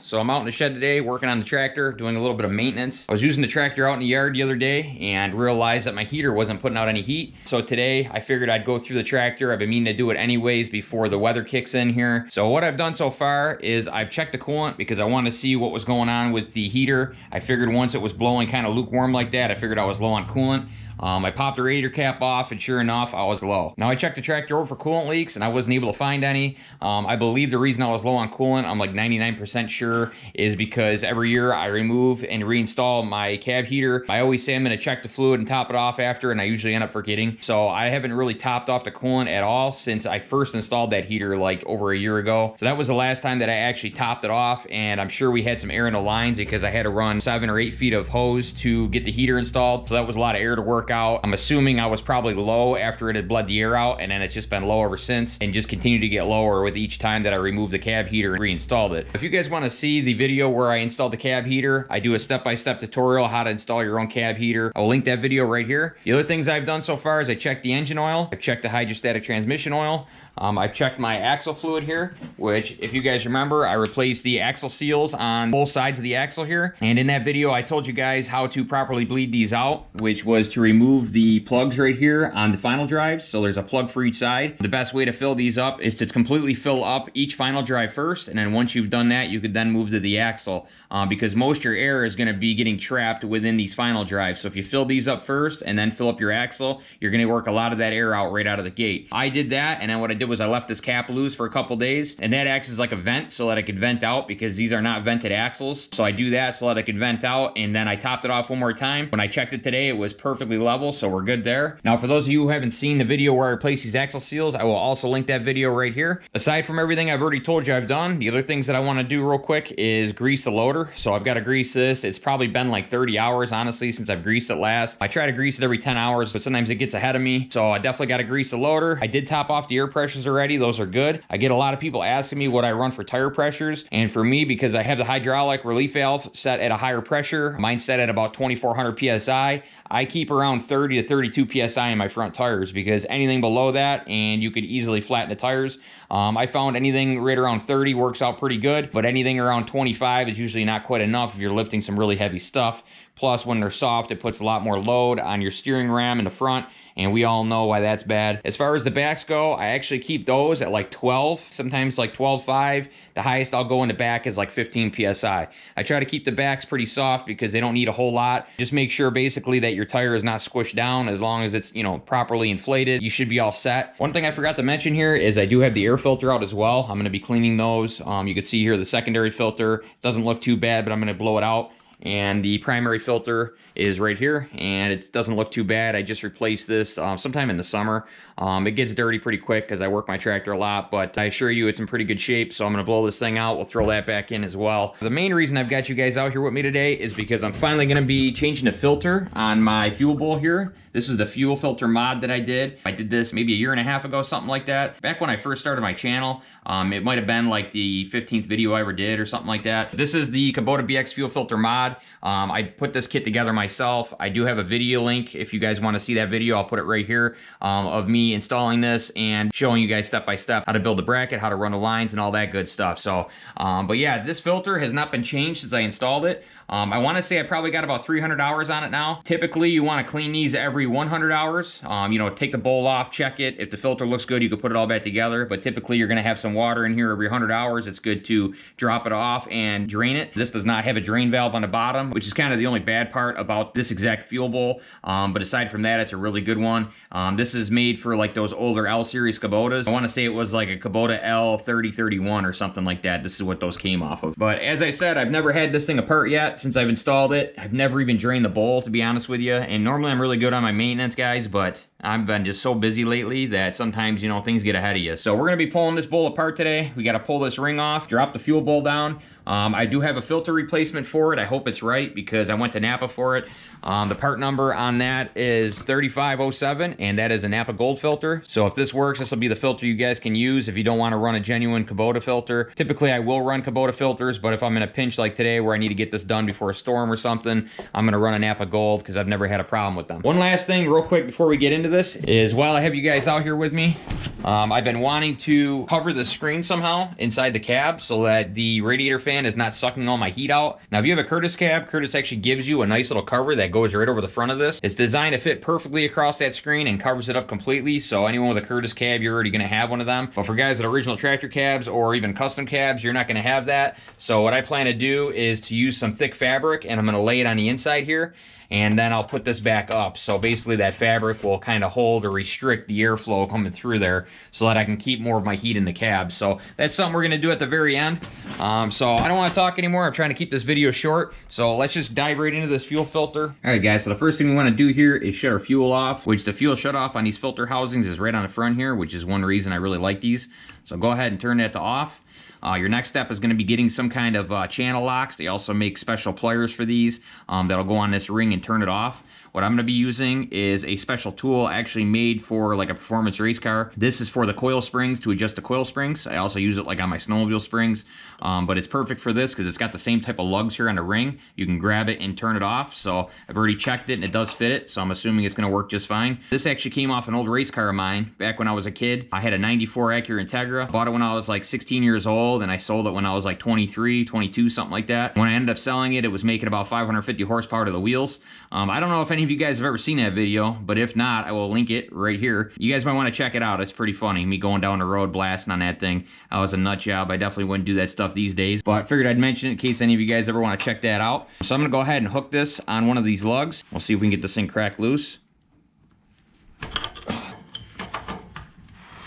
So I'm out in the shed today working on the tractor, doing a little bit of maintenance. I was using the tractor out in the yard the other day and realized that my heater wasn't putting out any heat. So today I figured I'd go through the tractor. I've been meaning to do it anyways before the weather kicks in here. So what I've done so far is I've checked the coolant because I wanted to see what was going on with the heater. I figured once it was blowing kind of lukewarm like that, I figured I was low on coolant. I popped the radiator cap off, and sure enough, I was low. Now, I checked the tractor over for coolant leaks, and I wasn't able to find any. I believe the reason I was low on coolant, I'm like 99% sure, is because every year I remove and reinstall my cab heater. I always say I'm going to check the fluid and top it off after, and I usually end up forgetting. So I haven't really topped off the coolant at all since I first installed that heater like over a year ago. So that was the last time that I actually topped it off, and I'm sure we had some air in the lines because I had to run 7 or 8 feet of hose to get the heater installed. So that was a lot of air to work out. I'm assuming I was probably low after it had bled the air out, and then it's just been low ever since and just continued to get lower with each time that I removed the cab heater and reinstalled it. If you guys want to see the video where I installed the cab heater, I do a step-by-step tutorial how to install your own cab heater. I'll link that video right here. The other things I've done so far is I checked the engine oil, I've checked the hydrostatic transmission oil, I've checked my axle fluid here, which if you guys remember, I replaced the axle seals on both sides of the axle here. And in that video, I told you guys how to properly bleed these out, which was to remove the plugs right here on the final drives. So there's a plug for each side. The best way to fill these up is to completely fill up each final drive first. And then once you've done that, you could then move to the axle because most of your air is going to be getting trapped within these final drives. So if you fill these up first and then fill up your axle, you're going to work a lot of that air out right out of the gate. I did that, and then what I did was I left this cap loose for a couple days, and that acts as like a vent so that I could vent out because these are not vented axles. So I do that so that I could vent out, and then I topped it off one more time. When I checked it today, it was perfectly level, so we're good there. Now, for those of you who haven't seen the video where I replace these axle seals, I will also link that video right here. Aside from everything I've already told you I've done, the other things that I want to do real quick is grease the loader. So I've got to grease this. It's probably been like 30 hours, honestly, since I've greased it last. I try to grease it every 10 hours, but sometimes it gets ahead of me. So I definitely got to grease the loader. I did top off the air pressures already. Those are good. I get a lot of people asking me what I run for tire pressures, and for me, because I have the hydraulic relief valve set at a higher pressure, mine's set at about 2400 psi, I keep around 30 to 32 psi in my front tires because anything below that and you could easily flatten the tires. I found anything right around 30 works out pretty good, but anything around 25 is usually not quite enough if you're lifting some really heavy stuff. Plus, when they're soft, it puts a lot more load on your steering ram in the front, and we all know why that's bad. As far as the backs go, I actually keep those at like 12, sometimes like 12.5. The highest I'll go in the back is like 15 psi. I try to keep the backs pretty soft because they don't need a whole lot. Just make sure basically that your tire is not squished down. As long as it's, you know, properly inflated, you should be all set. One thing I forgot to mention here is I do have the air filter out as well. I'm going to be cleaning those. You can see here the secondary filter doesn't look too bad, but I'm going to blow it out. And the primary filter is right here, and it doesn't look too bad. I just replaced this sometime in the summer. It gets dirty pretty quick because I work my tractor a lot, but I assure you it's in pretty good shape, so I'm going to blow this thing out. We'll throw that back in as well. The main reason I've got you guys out here with me today is because I'm finally going to be changing the filter on my fuel bowl here. This is the fuel filter mod that I did. I did this maybe a year and a half ago, something like that. Back when I first started my channel, it might have been like the 15th video I ever did or something like that. This is the Kubota BX fuel filter mod. I put this kit together myself. I do have a video link. If you guys want to see that video, I'll put it right here of me installing this and showing you guys step by step how to build the bracket, how to run the lines, and all that good stuff. So, but yeah, this filter has not been changed since I installed it. I want to say I probably got about 300 hours on it now. Typically, you want to clean these every 100 hours. You know, take the bowl off, check it. If the filter looks good, you can put it all back together. But typically, you're going to have some water in here every 100 hours. It's good to drop it off and drain it. This does not have a drain valve on the bottom, which is kind of the only bad part about this exact fuel bowl. But aside from that, it's a really good one. This is made for like those older L-series Kubotas. I want to say it was like a Kubota L3031 or something like that. This is what those came off of. But as I said, I've never had this thing apart yet since I've installed it. I've never even drained the bowl, to be honest with you. And normally I'm really good on my maintenance, guys, but I've been just so busy lately that sometimes, you know, things get ahead of you. So we're going to be pulling this bowl apart today. We got to pull this ring off, drop the fuel bowl down. I do have a filter replacement for it. I hope it's right because I went to Napa for it. The part number on that is 3507, and that is a Napa Gold filter. So if this works, this will be the filter you guys can use if you don't want to run a genuine Kubota filter. Typically, I will run Kubota filters, but if I'm in a pinch like today where I need to get this done before a storm or something, I'm going to run a Napa Gold because I've never had a problem with them. One last thing real quick before we get into this is, while I have you guys out here with me, I've been wanting to cover the screen somehow inside the cab so that the radiator fan is not sucking all my heat out. Now, if you have a Curtis cab, Curtis actually gives you a nice little cover that goes right over the front of this. It's designed to fit perfectly across that screen and covers it up completely. So anyone with a Curtis cab, you're already gonna have one of them. But for guys with original tractor cabs or even custom cabs, you're not gonna have that. So what I plan to do is to use some thick fabric, and I'm gonna lay it on the inside here, and then I'll put this back up. So basically that fabric will kind of hold or restrict the airflow coming through there so that I can keep more of my heat in the cab. So that's something we're gonna do at the very end. So I don't wanna talk anymore. I'm trying to keep this video short. So let's just dive right into this fuel filter. All right guys, so the first thing we wanna do here is shut our fuel off, which the fuel shut off on these filter housings is right on the front here, which is one reason I really like these. So go ahead and turn that to off. Your next step is going to be getting some kind of channel locks. They also make special pliers for these that'll go on this ring and turn it off. What I'm going to be using is a special tool actually made for like a performance race car. This is for the coil springs, to adjust the coil springs. I also use it like on my snowmobile springs, but it's perfect for this because it's got the same type of lugs here on the ring. You can grab it and turn it off. So I've already checked it and it does fit it, so I'm assuming it's going to work just fine. This actually came off an old race car of mine back when I was a kid. I had a 94 Acura Integra. Bought it when I was like 16 years old, and I sold it when I was like 23, 22, something like that. When I ended up selling it, it was making about 550 horsepower to the wheels. I don't know if any of you guys have ever seen that video, but if not, I will link it right here. You guys might want to check it out. It's pretty funny, me going down the road blasting on that thing. I was a nut job. I definitely wouldn't do that stuff these days, but I figured I'd mention it in case any of you guys ever want to check that out. So I'm going to go ahead and hook this on one of these lugs. We'll see if we can get this thing cracked loose.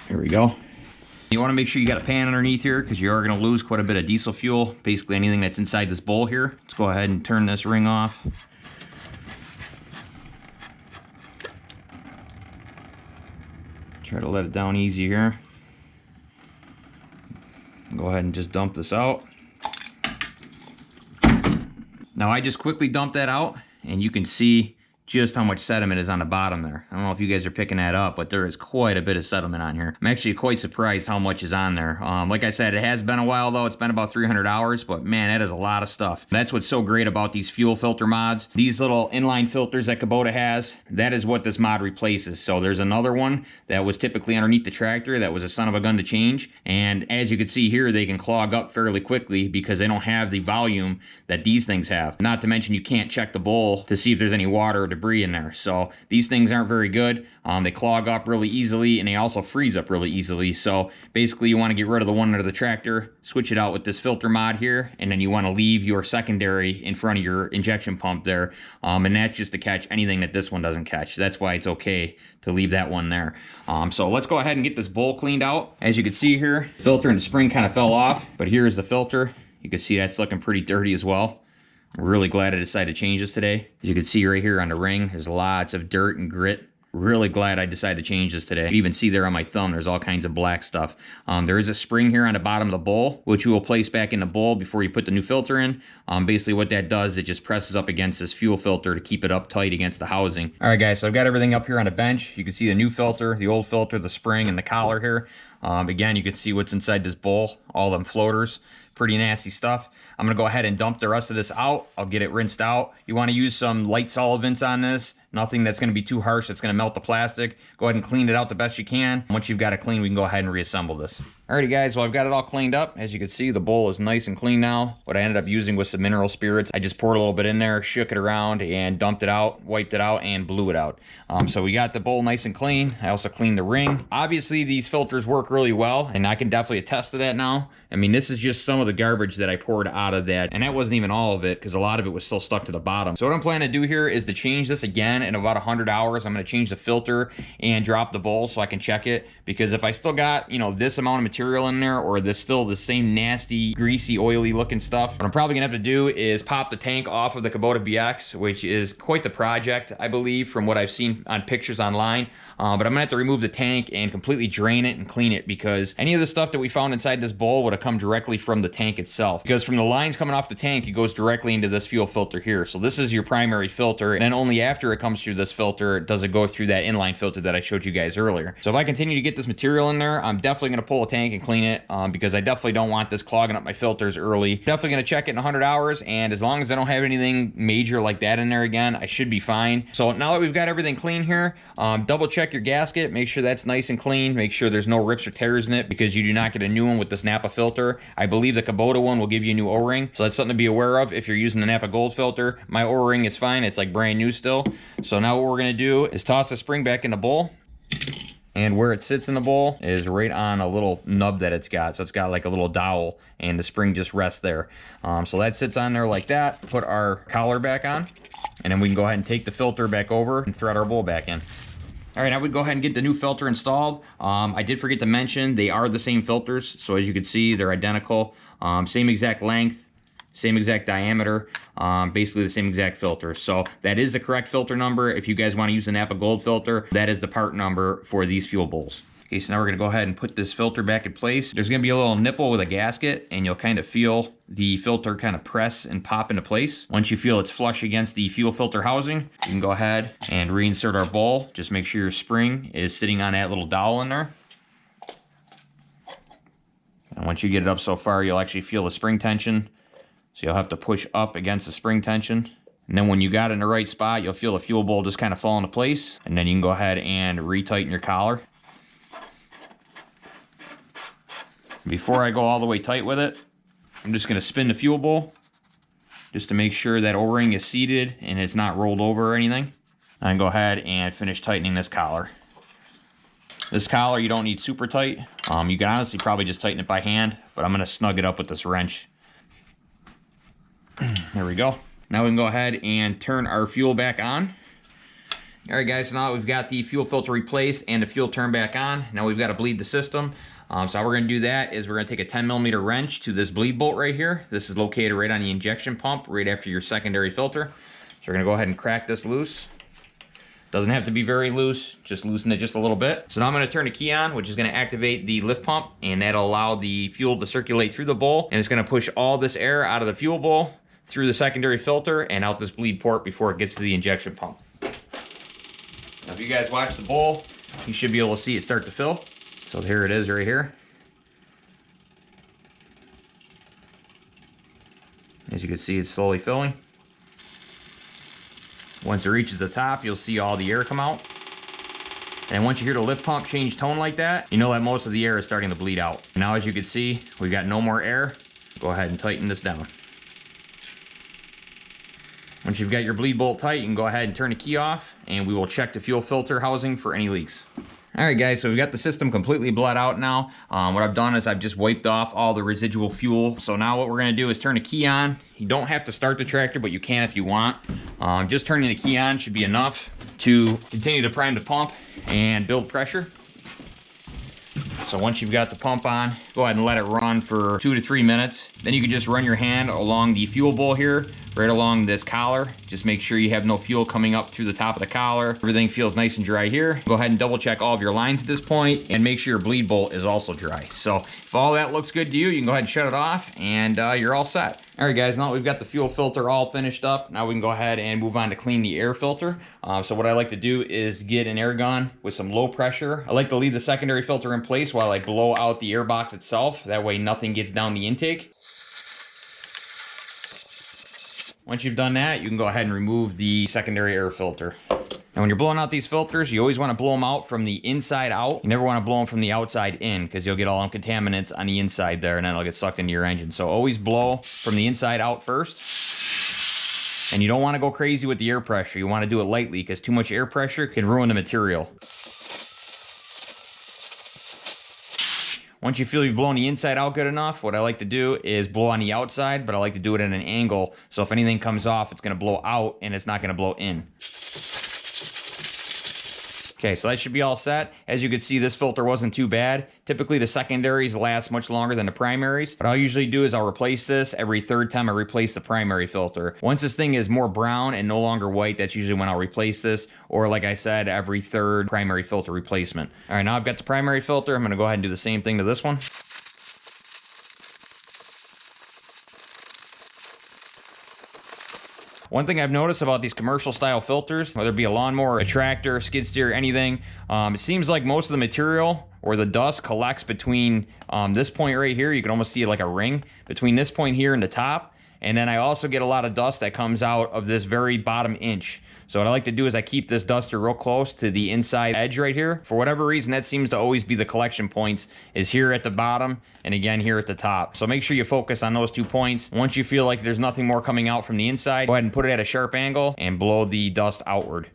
Here we go. You want to make sure you got a pan underneath here because you are going to lose quite a bit of diesel fuel, basically anything that's inside this bowl here. Let's go ahead and turn this ring off. Try to let it down easy here. Go ahead and just dump this out. Now I just quickly dumped that out, and you can see just how much sediment is on the bottom there. I don't know if you guys are picking that up, but there is quite a bit of sediment on here. I'm actually quite surprised how much is on there. Like I said, it has been a while though. It's been about 300 hours, but man, that is a lot of stuff. That's what's so great about these fuel filter mods. These little inline filters that Kubota has, that is what this mod replaces. So there's another one that was typically underneath the tractor that was a son of a gun to change. And as you can see here, they can clog up fairly quickly because they don't have the volume that these things have. Not to mention you can't check the bowl to see if there's any water or debris in there. So these things aren't very good. They clog up really easily, and they also freeze up really easily. So basically you want to get rid of the one under the tractor, switch it out with this filter mod here, and then you want to leave your secondary in front of your injection pump there. And that's just to catch anything that this one doesn't catch. That's why it's okay to leave that one there. So let's go ahead and get this bowl cleaned out. As you can see here, the filter and the spring kind of fell off, but here's the filter. You can see that's looking pretty dirty as well. I'm really glad I decided to change this today. As you can see right here on the ring, there's lots of dirt and grit. Really glad I decided to change this today. You can even see there on my thumb, there's all kinds of black stuff. There is a spring here on the bottom of the bowl, which you will place back in the bowl before you put the new filter in. Basically what that does, it just presses up against this fuel filter to keep it up tight against the housing. All right guys, so I've got everything up here on the bench. You can see the new filter, the old filter, the spring, and the collar here. Again, you can see what's inside this bowl, all them floaters. Pretty nasty stuff. I'm gonna go ahead and dump the rest of this out. I'll get it rinsed out. You wanna use some light solvents on this. Nothing that's gonna be too harsh that's gonna melt the plastic. Go ahead and clean it out the best you can. Once you've got it clean, we can go ahead and reassemble this. Alrighty guys, well I've got it all cleaned up. As you can see, the bowl is nice and clean now. What I ended up using was some mineral spirits. I just poured a little bit in there, shook it around, and dumped it out, wiped it out, and blew it out. So we got the bowl nice and clean. I also cleaned the ring. Obviously, these filters work really well, and I can definitely attest to that now. I mean, this is just some of the garbage that I poured out of that, and that wasn't even all of it, because a lot of it was still stuck to the bottom. So what I'm planning to do here is to change this again in about 100 hours. I'm going to change the filter and drop the bowl so I can check it, because if I still got, you know, this amount of material in there, or this still the same nasty, greasy, oily looking stuff, what I'm probably gonna have to do is pop the tank off of the Kubota BX, which is quite the project, I believe, from what I've seen on pictures online. But I'm gonna have to remove the tank and completely drain it and clean it, because any of the stuff that we found inside this bowl would have come directly from the tank itself. Because from the lines coming off the tank, it goes directly into this fuel filter here. So this is your primary filter, and then only after it comes comes through this filter doesn't go through that inline filter that I showed you guys earlier. So if I continue to get this material in there, I'm definitely going to pull a tank and clean it because I definitely don't want this clogging up my filters early. Definitely going to check it in 100 hours, and as long as I don't have anything major like that in there again, I should be fine. So now that we've got everything clean here, double check your gasket, make sure that's nice and clean, make sure there's no rips or tears in it because you do not get a new one with this Napa filter. I believe the Kubota one will give you a new O-ring, so that's something to be aware of if you're using the Napa Gold filter. My O-ring is fine, it's like brand new still. So now what we're going to do is toss the spring back in the bowl, and where it sits in the bowl is right on a little nub that it's got. So it's got like a little dowel, and the spring just rests there. So that sits on there like that. Put our collar back on, and then we can go ahead and take the filter back over and thread our bowl back in. All right, now we go ahead and get the new filter installed. I did forget to mention they are the same filters. So as you can see, they're identical. Same exact length, same exact diameter, basically the same exact filter. So that is the correct filter number. If you guys want to use the Napa Gold filter, that is the part number for these fuel bowls. Okay, so now we're gonna go ahead and put this filter back in place. There's gonna be a little nipple with a gasket, and you'll kind of feel the filter kind of press and pop into place. Once you feel it's flush against the fuel filter housing, you can go ahead and reinsert our bowl. Just make sure your spring is sitting on that little dowel in there. And once you get it up so far, you'll actually feel the spring tension. So you'll have to push up against the spring tension. And then when you got it in the right spot, you'll feel the fuel bowl just kind of fall into place. And then you can go ahead and retighten your collar. Before I go all the way tight with it, I'm just going to spin the fuel bowl just to make sure that O-ring is seated and it's not rolled over or anything. And go ahead and finish tightening this collar. This collar you don't need super tight. You can honestly probably just tighten it by hand, but I'm going to snug it up with this wrench. There we go. Now we can go ahead and turn our fuel back on. All right, guys, so now we've got the fuel filter replaced and the fuel turned back on. Now we've got to bleed the system. So how we're going to do that is we're going to take a 10mm wrench to this bleed bolt right here. This is located right on the injection pump, right after your secondary filter. So we're going to go ahead and crack this loose. Doesn't have to be very loose, just loosen it just a little bit. So now I'm going to turn the key on, which is going to activate the lift pump, and that'll allow the fuel to circulate through the bowl, and it's going to push all this air out of the fuel bowl through the secondary filter and out this bleed port before it gets to the injection pump. Now if you guys watch the bowl, you should be able to see it start to fill. So here it is right here. As you can see, it's slowly filling. Once it reaches the top, you'll see all the air come out. And once you hear the lift pump change tone like that, you know that most of the air is starting to bleed out. Now as you can see, we've got no more air. Go ahead and tighten this down. Once you've got your bleed bolt tight, you can go ahead and turn the key off, and we will check the fuel filter housing for any leaks. All right, guys, so we got the system completely bled out now. What I've done is I've just wiped off all the residual fuel. So now what we're gonna do is turn the key on. You don't have to start the tractor, but you can if you want. Just turning the key on should be enough to continue to prime the pump and build pressure. So once you've got the pump on, go ahead and let it run for 2 to 3 minutes. Then you can just run your hand along the fuel bowl here, right along this collar. Just make sure you have no fuel coming up through the top of the collar. Everything feels nice and dry here. Go ahead and double check all of your lines at this point and make sure your bleed bolt is also dry. So if all that looks good to you, you can go ahead and shut it off and you're all set. All right, guys, now that we've got the fuel filter all finished up, now we can go ahead and move on to clean the air filter. So what I like to do is get an air gun with some low pressure. I like to leave the secondary filter in place while I blow out the air box itself. That way nothing gets down the intake. Once you've done that, you can go ahead and remove the secondary air filter. Now when you're blowing out these filters, you always want to blow them out from the inside out. You never want to blow them from the outside in because you'll get all them contaminants on the inside there and then it'll get sucked into your engine. So always blow from the inside out first. And you don't want to go crazy with the air pressure. You want to do it lightly because too much air pressure can ruin the material. Once you feel you've blown the inside out good enough, what I like to do is blow on the outside, but I like to do it at an angle. So if anything comes off, it's going to blow out and it's not going to blow in. Okay, so that should be all set. As you can see, this filter wasn't too bad. Typically, the secondaries last much longer than the primaries. What I'll usually do is I'll replace this every third time I replace the primary filter. Once this thing is more brown and no longer white, that's usually when I'll replace this. Or like I said, every third primary filter replacement. All right, now I've got the primary filter. I'm gonna go ahead and do the same thing to this one. One thing I've noticed about these commercial style filters, whether it be a lawnmower, a tractor, skid steer, anything, it seems like most of the material or the dust collects between this point right here. You can almost see like a ring between this point here and the top. And then I also get a lot of dust that comes out of this very bottom inch. So what I like to do is I keep this duster real close to the inside edge right here. For whatever reason, that seems to always be the collection points, is here at the bottom and again here at the top. So make sure you focus on those 2 points. Once you feel like there's nothing more coming out from the inside, go ahead and put it at a sharp angle and blow the dust outward.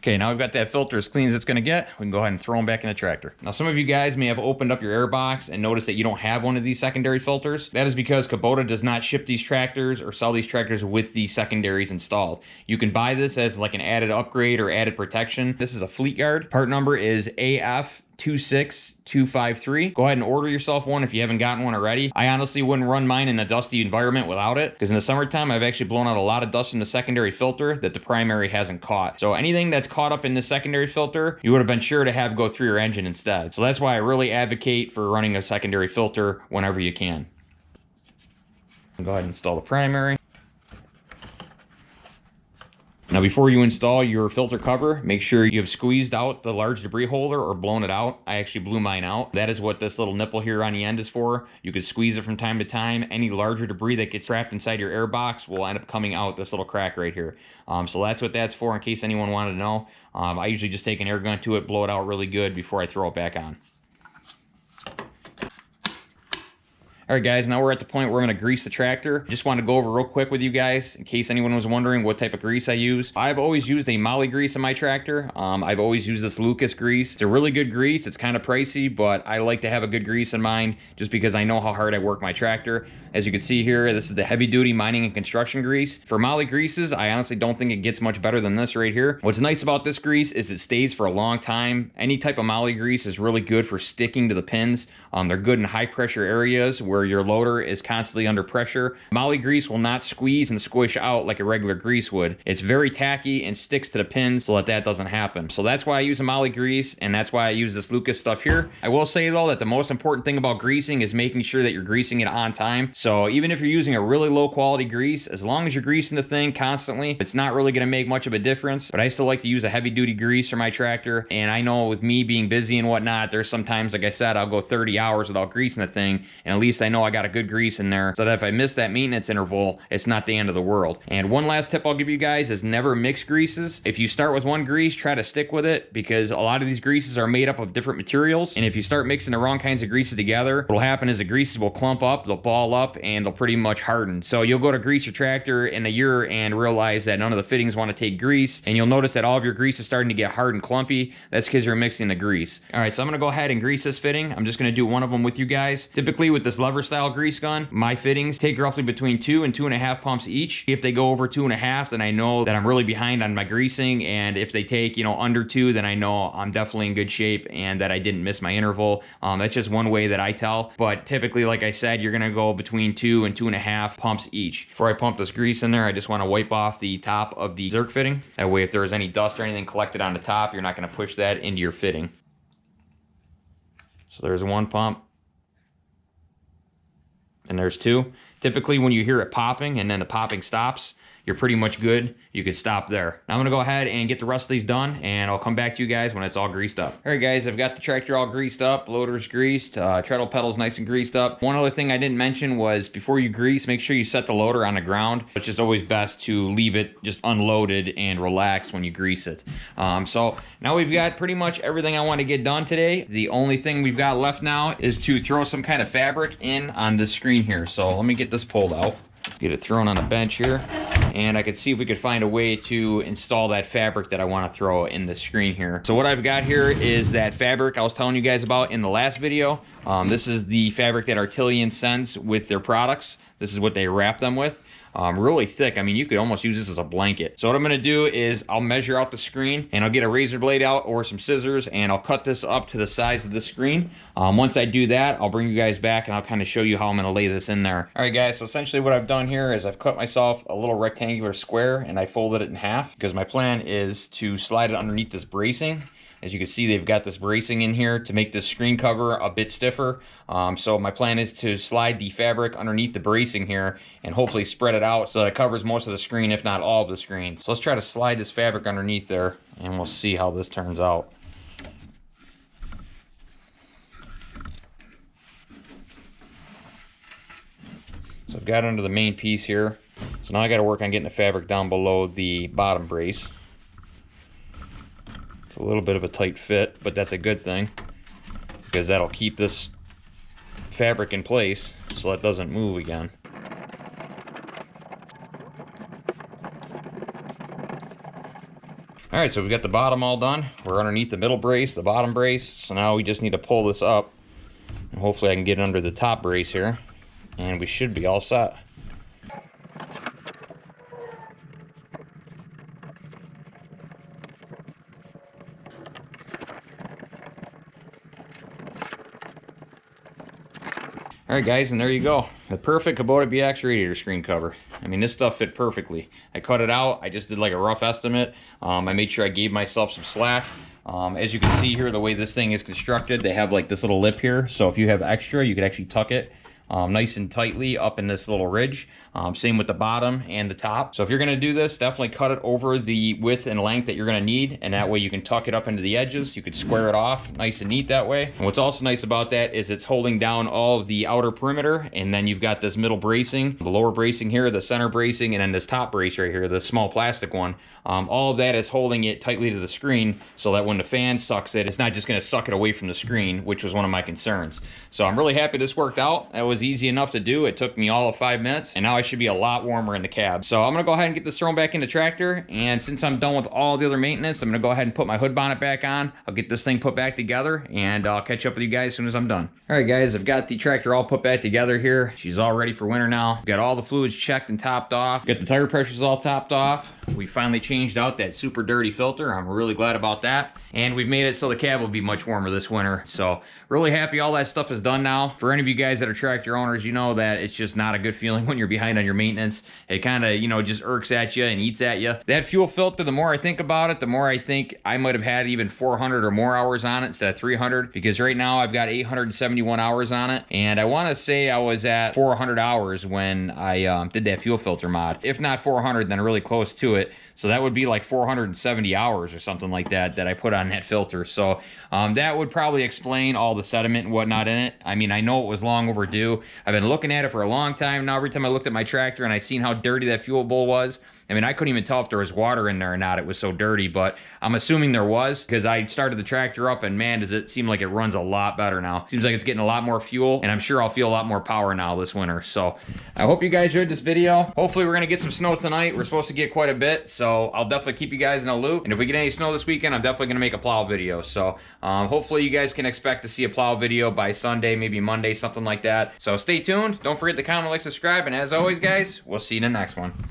Okay, now we've got that filter as clean as it's gonna get. We can go ahead and throw them back in the tractor. Now, some of you guys may have opened up your air box and noticed that you don't have one of these secondary filters. That is because Kubota does not ship these tractors or sell these tractors with the secondaries installed. You can buy this as like an added upgrade or added protection. This is a fleet guard. Part number is AF26253. Go ahead and order yourself one if you haven't gotten one already. I honestly wouldn't run mine in a dusty environment without it, because in the summertime, I've actually blown out a lot of dust from the secondary filter that the primary hasn't caught. So anything that's caught up in the secondary filter, you would have been sure to have go through your engine instead. So that's why I really advocate for running a secondary filter whenever you can. Go ahead and install the primary. Now, before you install your filter cover, make sure you have squeezed out the large debris holder or blown it out. I actually blew mine out. That is what this little nipple here on the end is for. You could squeeze it from time to time. Any larger debris that gets trapped inside your air box will end up coming out this little crack right here. So that's what that's for, in case anyone wanted to know. I usually just take an air gun to it, blow it out really good before I throw it back on. All right, guys, now we're at the point where I'm gonna grease the tractor. Just wanted to go over real quick with you guys, in case anyone was wondering what type of grease I use. I've always used a Molly grease in my tractor. I've always used this Lucas grease. It's a really good grease. It's kind of pricey, but I like to have a good grease in mind just because I know how hard I work my tractor. As you can see here, this is the heavy duty mining and construction grease. For Molly greases, I honestly don't think it gets much better than this right here. What's nice about this grease is it stays for a long time. Any type of Molly grease is really good for sticking to the pins. They're good in high pressure areas where your loader is constantly under pressure. Molly grease will not squeeze and squish out like a regular grease would. It's very tacky and sticks to the pins so that doesn't happen. So that's why I use a Molly grease, and that's why I use this Lucas stuff here. I will say though that the most important thing about greasing is making sure that you're greasing it on time. So even if you're using a really low quality grease, as long as you're greasing the thing constantly, it's not really gonna make much of a difference. But I still like to use a heavy duty grease for my tractor. And I know with me being busy and whatnot, there's sometimes, like I said, I'll go 30 hours without greasing the thing. And at least I know I got a good grease in there so that if I miss that maintenance interval, it's not the end of the world. And one last tip I'll give you guys is never mix greases. If you start with one grease, try to stick with it, because a lot of these greases are made up of different materials. And if you start mixing the wrong kinds of greases together, what'll happen is the greases will clump up, they'll ball up, and they'll pretty much harden. So you'll go to grease your tractor in a year and realize that none of the fittings want to take grease, and you'll notice that all of your grease is starting to get hard and clumpy. That's because you're mixing the grease. All right, so I'm gonna go ahead and grease this fitting. I'm just gonna do one of them with you guys. Typically with this lever style grease gun, my fittings take roughly between 2 and 2.5 pumps each. If they go over 2.5, then I know that I'm really behind on my greasing, and if they take, under 2, then I know I'm definitely in good shape and that I didn't miss my interval. That's just one way that I tell, but typically, like I said, you're gonna go between 2 and 2.5 pumps each. Before I pump this grease in there, I just want to wipe off the top of the Zerk fitting. That way, if there is any dust or anything collected on the top, you're not going to push that into your fitting. So there's one pump. And there's 2. Typically, when you hear it popping and then the popping stops, you're pretty much good. You can stop there. Now I'm gonna go ahead and get the rest of these done, and I'll come back to you guys when it's all greased up. All right, guys, I've got the tractor all greased up. Loader's greased. Treadle pedal's nice and greased up. One other thing I didn't mention was before you grease, make sure you set the loader on the ground. It's just always best to leave it just unloaded and relax when you grease it. So now we've got pretty much everything I want to get done today. The only thing we've got left now is to throw some kind of fabric in on this screen here. So let me get this pulled out. Get it thrown on the bench here, and I could see if we could find a way to install that fabric that I want to throw in the screen here. So what I've got here is that fabric I was telling you guys about in the last video. This is the fabric that Artillion sends with their products. This is what they wrap them with. Really thick. I mean, you could almost use this as a blanket. So what I'm going to do is I'll measure out the screen, and I'll get a razor blade out or some scissors, and I'll cut this up to the size of the screen. Once I do that, I'll bring you guys back and I'll kind of show you how I'm going to lay this in there. All right, guys, so essentially what I've done here is I've cut myself a little rectangular square, and I folded it in half because my plan is to slide it underneath this bracing. As you can see, they've got this bracing in here to make this screen cover a bit stiffer. So my plan is to slide the fabric underneath the bracing here and hopefully spread it out so that it covers most of the screen, if not all of the screen. So let's try to slide this fabric underneath there and we'll see how this turns out. So I've got under the main piece here. So now I got to work on getting the fabric down below the bottom brace. It's a little bit of a tight fit, but that's a good thing because that'll keep this fabric in place so it doesn't move again. Alright, so we've got the bottom all done. We're underneath the middle brace, the bottom brace. So now we just need to pull this up. And hopefully I can get under the top brace here. And we should be all set. Alright guys, and there you go. The perfect Kubota BX radiator screen cover. I mean, this stuff fit perfectly. I cut it out. I just did like a rough estimate. I made sure I gave myself some slack. As you can see here, the way this thing is constructed, they have like this little lip here. So if you have extra, you could actually tuck it nice and tightly up in this little ridge. Same with the bottom and the top. So if you're gonna do this, definitely cut it over the width and length that you're gonna need, and that way you can tuck it up into the edges. You could square it off nice and neat that way. And what's also nice about that is it's holding down all of the outer perimeter, and then you've got this middle bracing, the lower bracing here, the center bracing, and then this top brace right here, the small plastic one. All of that is holding it tightly to the screen so that when the fan sucks it, it's not just gonna suck it away from the screen, which was one of my concerns. So I'm really happy this worked out. That was easy enough to do. It took me all of 5 minutes, and now I should be a lot warmer in the cab. So I'm gonna go ahead and get this thrown back in the tractor, and since I'm done with all the other maintenance, I'm gonna go ahead and put my hood bonnet back on. I'll get this thing put back together, and I'll catch up with you guys as soon as I'm done. All right guys, I've got the tractor all put back together here. She's all ready for winter now. Got all the fluids checked and topped off. Got the tire pressures all topped off. We finally changed out that super dirty filter. I'm really glad about that. And we've made it so the cab will be much warmer this winter. So really happy all that stuff is done now. For any of you guys that are tractor owners, you know that it's just not a good feeling when you're behind on your maintenance. It kind of, you know, just irks at you and eats at you. That fuel filter, the more I think about it, the more I think I might have had even 400 or more hours on it instead of 300, because right now I've got 871 hours on it. And I want to say I was at 400 hours when I did that fuel filter mod. If not 400, then really close to it. So that would be like 470 hours or something like that that I put on that filter. So that would probably explain all the sediment and whatnot in it. I mean, I know it was long overdue. I've been looking at it for a long time now. Every time I looked at my tractor and I seen how dirty that fuel bowl was, I mean, I couldn't even tell if there was water in there or not. It was so dirty, but I'm assuming there was because I started the tractor up and man, does it seem like it runs a lot better now. Seems like it's getting a lot more fuel, and I'm sure I'll feel a lot more power now this winter. So I hope you guys enjoyed this video. Hopefully we're gonna get some snow tonight. We're supposed to get quite a bit, so I'll definitely keep you guys in the loop. And if we get any snow this weekend, I'm definitely gonna make a plow video. So hopefully you guys can expect to see a plow video by Sunday, maybe Monday, something like that. So stay tuned. Don't forget to comment, like, subscribe, and as always, guys, we'll see you in the next one.